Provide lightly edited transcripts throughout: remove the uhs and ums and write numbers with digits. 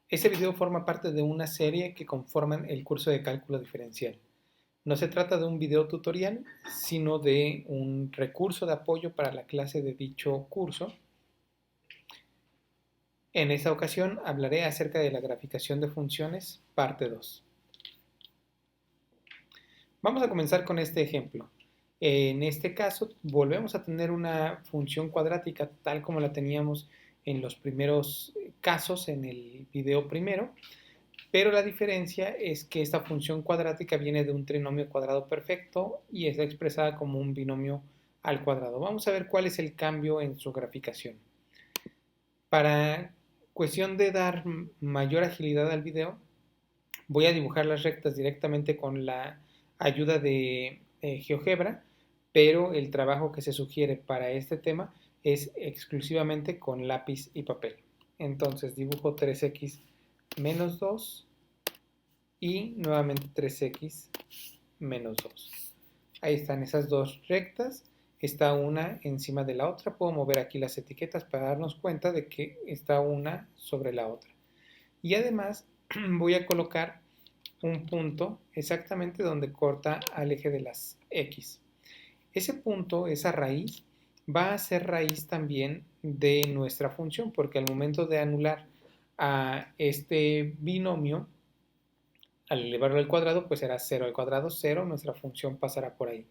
Este video forma parte de una serie que conforman el curso de cálculo diferencial. No se trata de un video tutorial, sino de un recurso de apoyo para la clase de dicho curso. En esta ocasión hablaré acerca de la graficación de funciones, parte 2. Vamos a comenzar con este ejemplo. En este caso, volvemos a tener una función cuadrática tal como la teníamos en los primeros casos en el video primero. Pero la diferencia es que esta función cuadrática viene de un trinomio cuadrado perfecto y está expresada como un binomio al cuadrado. Vamos a ver cuál es el cambio en su graficación. Para cuestión de dar mayor agilidad al video, voy a dibujar las rectas directamente con la ayuda de GeoGebra, pero el trabajo que se sugiere para este tema es exclusivamente con lápiz y papel. Entonces dibujo 3x menos 2 y nuevamente 3x menos 2. Ahí están esas dos rectas, está una encima de la otra. Puedo mover aquí las etiquetas para darnos cuenta de que está una sobre la otra. Y además voy a colocar un punto exactamente donde corta al eje de las x. Ese punto, esa raíz, va a ser raíz también de nuestra función, porque al momento de anular a este binomio, al elevarlo al cuadrado, pues será 0 al cuadrado, 0, nuestra función pasará por ahí.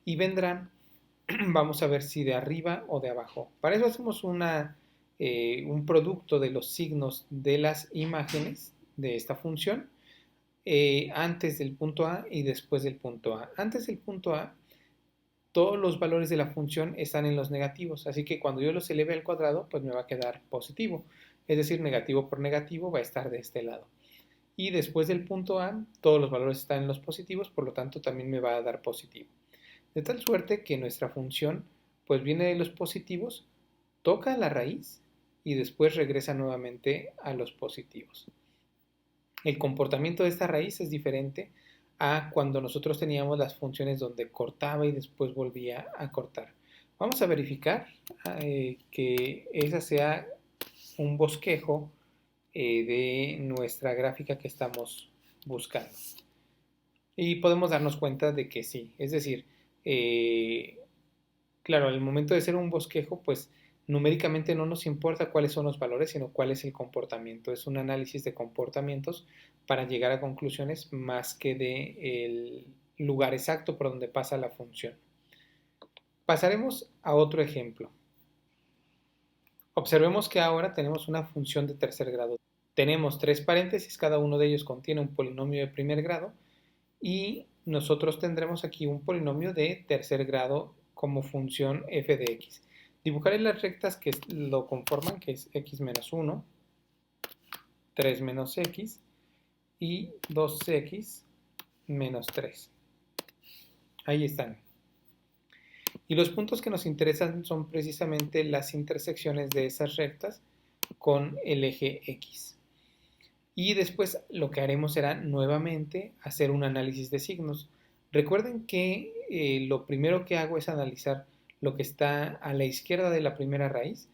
Y vendrán, vamos a ver si de arriba o de abajo. Para eso hacemos un producto de los signos de las imágenes de esta función, antes del punto A y después del punto A. Antes del punto A, todos los valores de la función están en los negativos, así que cuando yo los eleve al cuadrado, pues me va a quedar positivo. Es decir, negativo por negativo va a estar de este lado. Y después del punto A, todos los valores están en los positivos, por lo tanto también me va a dar positivo. De tal suerte que nuestra función pues viene de los positivos, toca la raíz y después regresa nuevamente a los positivos. El comportamiento de esta raíz es diferente a cuando nosotros teníamos las funciones donde cortaba y después volvía a cortar. Vamos a verificar que esa sea un bosquejo de nuestra gráfica que estamos buscando. Y podemos darnos cuenta de que sí, es decir, eh, claro, al momento de ser un bosquejo, pues numéricamente no nos importa cuáles son los valores, sino cuál es el comportamiento. Es un análisis de comportamientos para llegar a conclusiones más que de el lugar exacto por donde pasa la función. Pasaremos a otro ejemplo. Observemos que ahora tenemos una función de tercer grado. Tenemos tres paréntesis, cada uno de ellos contiene un polinomio de primer grado y nosotros tendremos aquí un polinomio de tercer grado como función f de x. Dibujaré las rectas que lo conforman, que es x menos 1, 3 menos x y 2x menos 3. Ahí están. Y los puntos que nos interesan son precisamente las intersecciones de esas rectas con el eje x. Y después lo que haremos será nuevamente hacer un análisis de signos. Recuerden que lo primero que hago es analizar lo que está a la izquierda de la primera raíz,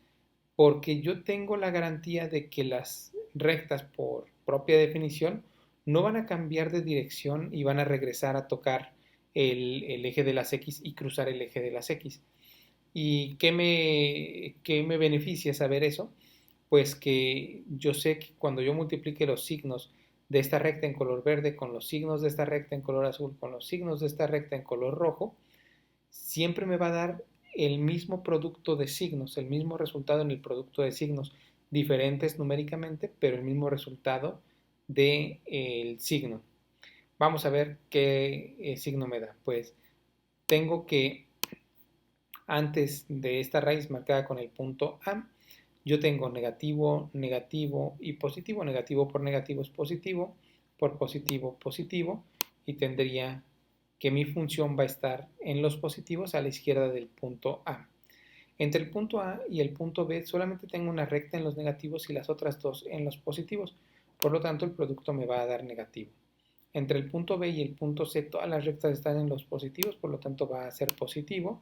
porque yo tengo la garantía de que las rectas por propia definición no van a cambiar de dirección y van a regresar a tocar el eje de las x y cruzar el eje de las x. ¿Y qué me beneficia saber eso? Pues que yo sé que cuando yo multiplique los signos de esta recta en color verde con los signos de esta recta en color azul con los signos de esta recta en color rojo, siempre me va a dar el mismo producto de signos, el mismo resultado en el producto de signos, diferentes numéricamente, pero el mismo resultado del signo. Vamos a ver qué signo me da. Pues tengo que antes de esta raíz marcada con el punto A, yo tengo negativo, negativo y positivo. Negativo por negativo es positivo, por positivo, positivo. Y tendría que mi función va a estar en los positivos a la izquierda del punto A. Entre el punto A y el punto B solamente tengo una recta en los negativos y las otras dos en los positivos. Por lo tanto, el producto me va a dar negativo. Entre el punto B y el punto C todas las rectas están en los positivos, por lo tanto va a ser positivo.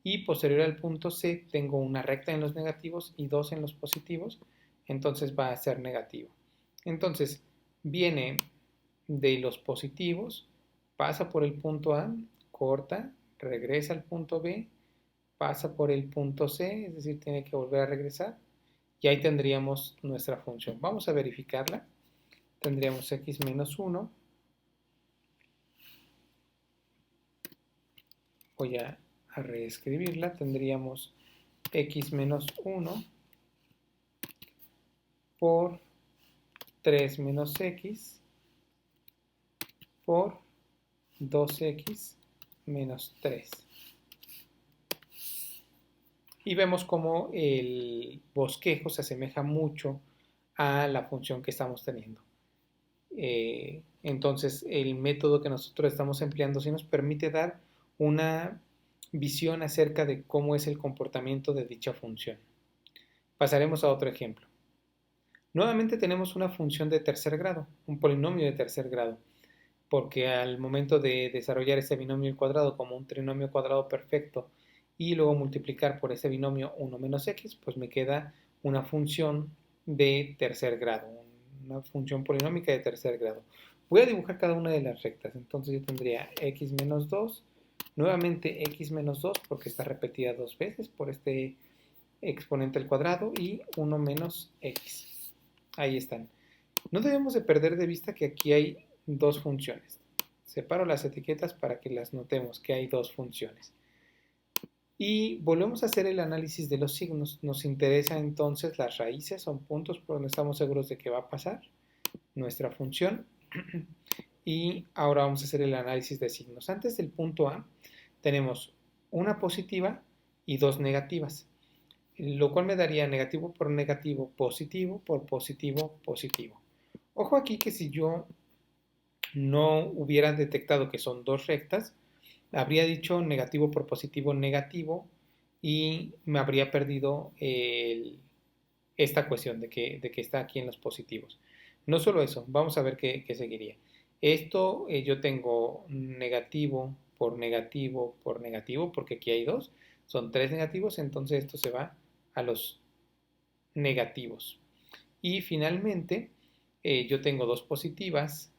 Y posterior al punto C tengo una recta en los negativos y dos en los positivos, entonces va a ser negativo. Entonces, viene de los positivos, pasa por el punto A, corta, regresa al punto B, pasa por el punto C, es decir, tiene que volver a regresar, y ahí tendríamos nuestra función. Vamos a verificarla. Tendríamos x menos 1. Voy a reescribirla. Tendríamos x menos 1 por 3 menos x por 2x menos 3. Y vemos cómo el bosquejo se asemeja mucho a la función que estamos teniendo. Entonces, el método que nosotros estamos empleando sí nos permite dar una visión acerca de cómo es el comportamiento de dicha función. Pasaremos a otro ejemplo. Nuevamente tenemos una función de tercer grado, un polinomio de tercer grado, porque al momento de desarrollar ese binomio al cuadrado como un trinomio cuadrado perfecto y luego multiplicar por ese binomio 1 menos x, pues me queda una función de tercer grado, una función polinómica de tercer grado. Voy a dibujar cada una de las rectas, entonces yo tendría x menos 2, nuevamente x menos 2 porque está repetida dos veces por este exponente al cuadrado y 1 menos x. Ahí están. No debemos de perder de vista que aquí hay dos funciones. Separo las etiquetas para que las notemos que hay dos funciones. Y volvemos a hacer el análisis de los signos. Nos interesa entonces las raíces, son puntos por donde estamos seguros de que va a pasar nuestra función. Y ahora vamos a hacer el análisis de signos. Antes del punto A tenemos una positiva y dos negativas, lo cual me daría negativo por negativo, positivo por positivo, positivo. Ojo aquí que si yo no hubiera detectado que son dos rectas, habría dicho negativo por positivo negativo y me habría perdido esta cuestión de que está aquí en los positivos. No solo eso, vamos a ver qué seguiría. Esto yo tengo negativo por negativo por negativo, porque aquí hay dos, son tres negativos, entonces esto se va a los negativos. Y finalmente yo tengo dos positivas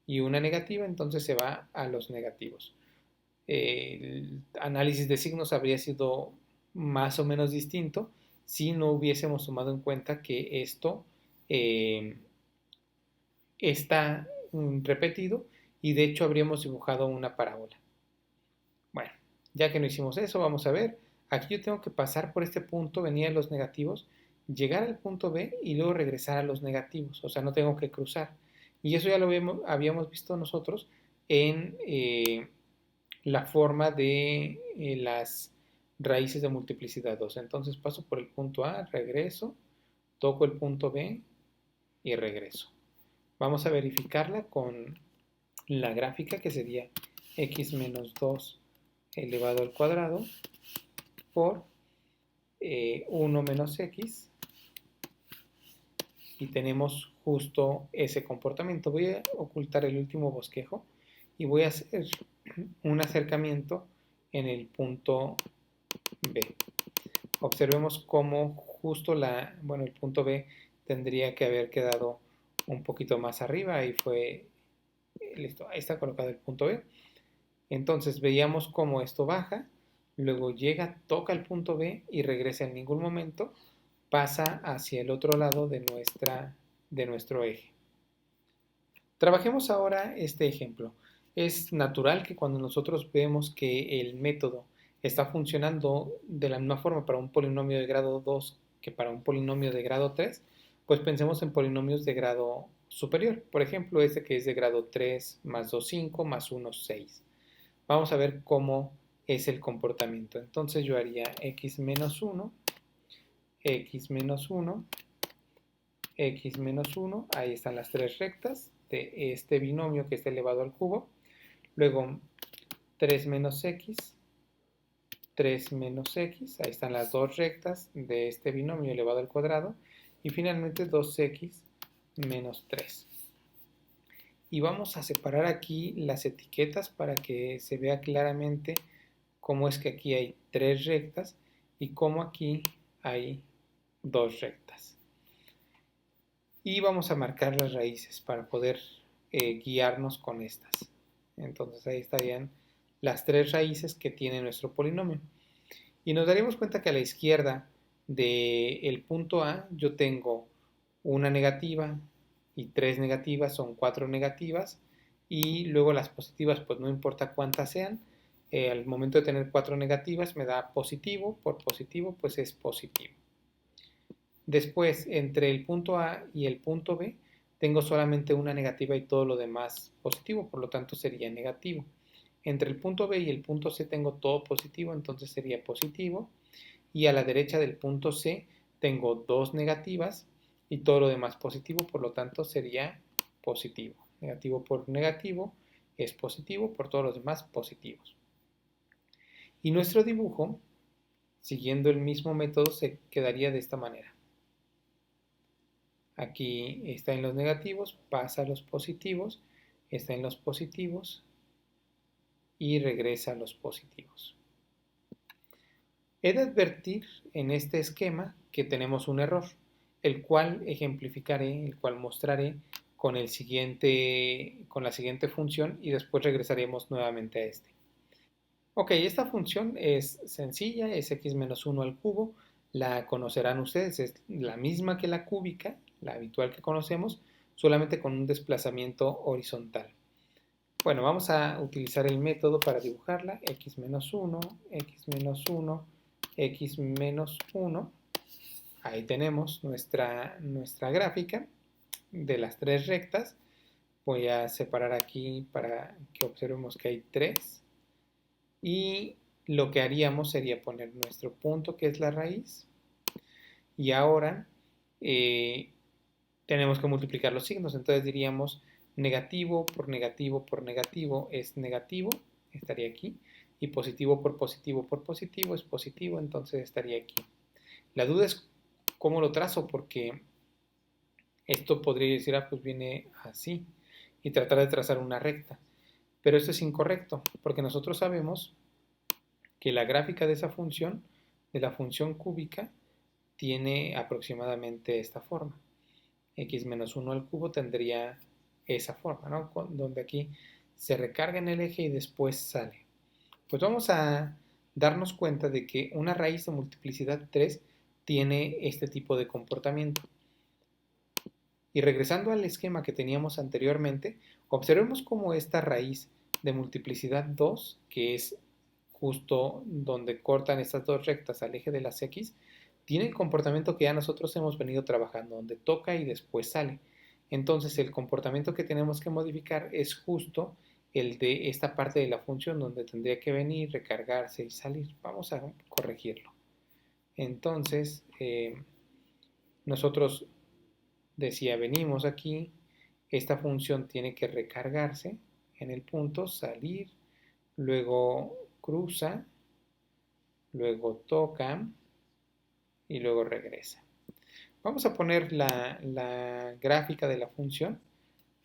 y una negativa, entonces se va a los negativos. El análisis de signos habría sido más o menos distinto si no hubiésemos tomado en cuenta que esto eh, está repetido y de hecho habríamos dibujado una parábola. Bueno, ya que no hicimos eso, vamos a ver. Aquí yo tengo que pasar por este punto, venir a los negativos, llegar al punto B y luego regresar a los negativos. O sea, no tengo que cruzar. Y eso ya lo habíamos visto nosotros en la forma de las raíces de multiplicidad 2. Entonces paso por el punto A, regreso, toco el punto B y regreso. Vamos a verificarla con la gráfica que sería x menos 2 elevado al cuadrado por 1 menos x y tenemos justo ese comportamiento. Voy a ocultar el último bosquejo y voy a hacer un acercamiento en el punto B. Observemos cómo justo el punto B tendría que haber quedado un poquito más arriba y fue, listo, ahí está colocado el punto B. Entonces veíamos cómo esto baja, luego llega, toca el punto B y regresa en ningún momento, pasa hacia el otro lado de nuestro eje. Trabajemos ahora este ejemplo. Es natural que cuando nosotros vemos que el método está funcionando de la misma forma para un polinomio de grado 2 que para un polinomio de grado 3, pues pensemos en polinomios de grado superior. Por ejemplo, este que es de grado 3 más 2, 5 más 1, 6. Vamos a ver cómo es el comportamiento. Entonces yo haría x menos 1, x menos 1, x menos 1, ahí están las tres rectas de este binomio que está elevado al cubo. Luego 3 menos x, 3 menos x, ahí están las dos rectas de este binomio elevado al cuadrado. Y finalmente 2x menos 3. Y vamos a separar aquí las etiquetas para que se vea claramente cómo es que aquí hay tres rectas y cómo aquí hay dos rectas. y vamos a marcar las raíces para poder guiarnos con estas. Entonces ahí estarían las 3 raíces que tiene nuestro polinomio. Y nos daríamos cuenta que a la izquierda del punto A yo tengo una negativa y 3 negativas, son 4 negativas, y luego las positivas, pues no importa cuántas sean, al momento de tener 4 negativas me da positivo, por positivo pues es positivo. Después, entre el punto A y el punto B, tengo solamente una negativa y todo lo demás positivo, por lo tanto sería negativo. Entre el punto B y el punto C tengo todo positivo, entonces sería positivo. Y a la derecha del punto C tengo 2 negativas y todo lo demás positivo, por lo tanto sería positivo. Negativo por negativo es positivo, por todos los demás positivos. Y nuestro dibujo, siguiendo el mismo método, se quedaría de esta manera. Aquí está en los negativos, pasa a los positivos, está en los positivos y regresa a los positivos. He de advertir en este esquema que tenemos un error, el cual ejemplificaré, el cual mostraré con la siguiente función y después regresaremos nuevamente a este. Ok, esta función es sencilla, es x menos 1 al cubo, la conocerán ustedes, es la misma que la cúbica, la habitual que conocemos, solamente con un desplazamiento horizontal. Bueno, vamos a utilizar el método para dibujarla, x menos 1, x menos 1, x menos 1. Ahí tenemos nuestra gráfica de las 3 rectas. Voy a separar aquí para que observemos que hay 3. Y lo que haríamos sería poner nuestro punto, que es la raíz. Y ahora tenemos que multiplicar los signos. Entonces diríamos negativo por negativo por negativo es negativo, estaría aquí. Y positivo por positivo por positivo es positivo, entonces estaría aquí. La duda es cómo lo trazo, porque esto podría decir, pues viene así, y tratar de trazar una recta. Pero esto es incorrecto, porque nosotros sabemos que la gráfica de esa función, de la función cúbica, tiene aproximadamente esta forma. X menos 1 al cubo tendría esa forma, ¿no? Donde aquí se recarga en el eje y después sale. Pues vamos a darnos cuenta de que una raíz de multiplicidad 3 tiene este tipo de comportamiento. Y regresando al esquema que teníamos anteriormente, observemos cómo esta raíz de multiplicidad 2, que es justo donde cortan estas 2 rectas al eje de las X, tiene el comportamiento que ya nosotros hemos venido trabajando, donde toca y después sale. Entonces el comportamiento que tenemos que modificar es justo el de esta parte de la función, donde tendría que venir, recargarse y salir. Vamos a corregirlo. Entonces, nosotros decía, venimos aquí, esta función tiene que recargarse en el punto, salir, luego cruza, luego toca y luego regresa. Vamos a poner la gráfica de la función,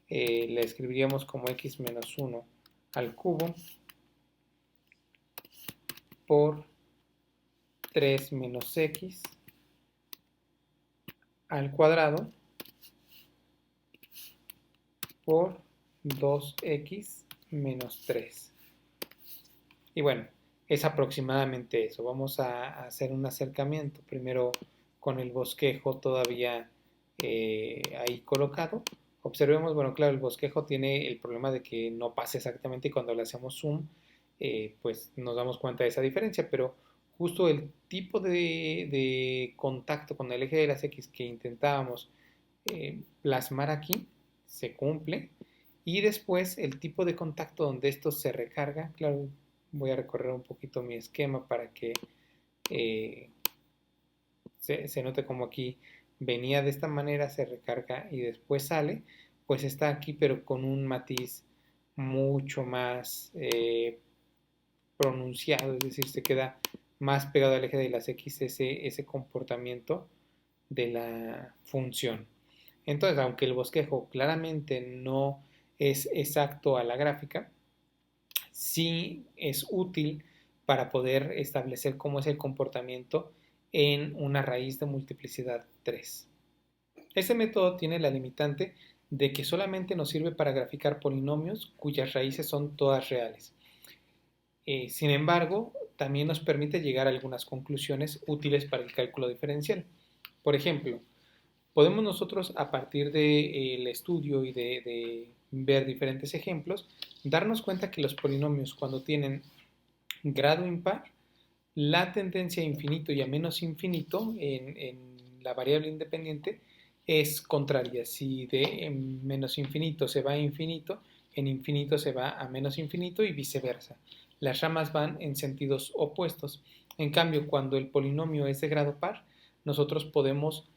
la escribiríamos como x menos 1 al cubo por 3 menos x al cuadrado por 2x menos 3. Y bueno, es aproximadamente eso. Vamos a hacer un acercamiento primero con el bosquejo todavía ahí colocado. Observemos, bueno, claro, el bosquejo tiene el problema de que no pasa exactamente y cuando le hacemos zoom, pues nos damos cuenta de esa diferencia, pero justo el tipo de contacto con el eje de las X que intentábamos plasmar aquí se cumple. Y después el tipo de contacto donde esto se recarga, claro, voy a recorrer un poquito mi esquema para que eh, se note como aquí venía de esta manera, se recarga y después sale, pues está aquí pero con un matiz mucho más pronunciado, es decir, se queda más pegado al eje de las X ese comportamiento de la función. Entonces, aunque el bosquejo claramente no es exacto a la gráfica, sí es útil para poder establecer cómo es el comportamiento en una raíz de multiplicidad 3. Este método tiene la limitante de que solamente nos sirve para graficar polinomios cuyas raíces son todas reales. Sin embargo, también nos permite llegar a algunas conclusiones útiles para el cálculo diferencial. Por ejemplo, podemos nosotros, a partir del estudio y de ver diferentes ejemplos, darnos cuenta que los polinomios, cuando tienen grado impar, la tendencia a infinito y a menos infinito en la variable independiente es contraria. Si de menos infinito se va a infinito, en infinito se va a menos infinito y viceversa. Las ramas van en sentidos opuestos. En cambio, cuando el polinomio es de grado par, nosotros podemos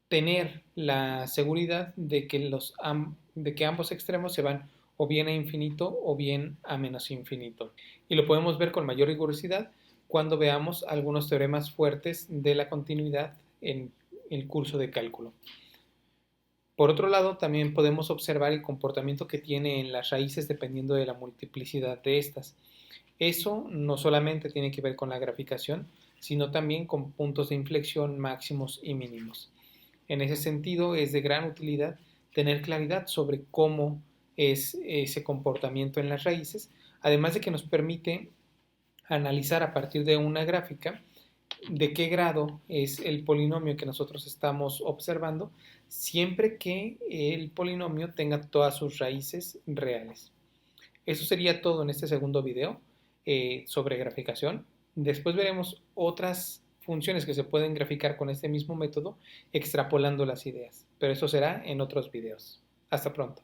tener la seguridad de que ambos extremos se van o bien a infinito o bien a menos infinito. Y lo podemos ver con mayor rigurosidad cuando veamos algunos teoremas fuertes de la continuidad en el curso de cálculo. Por otro lado, también podemos observar el comportamiento que tiene en las raíces dependiendo de la multiplicidad de estas. Eso no solamente tiene que ver con la graficación, sino también con puntos de inflexión máximos y mínimos. En ese sentido, es de gran utilidad tener claridad sobre cómo es ese comportamiento en las raíces, además de que nos permite analizar a partir de una gráfica de qué grado es el polinomio que nosotros estamos observando, siempre que el polinomio tenga todas sus raíces reales. Eso sería todo en este segundo video sobre graficación. Después veremos otras funciones que se pueden graficar con este mismo método, extrapolando las ideas. Pero eso será en otros videos. Hasta pronto.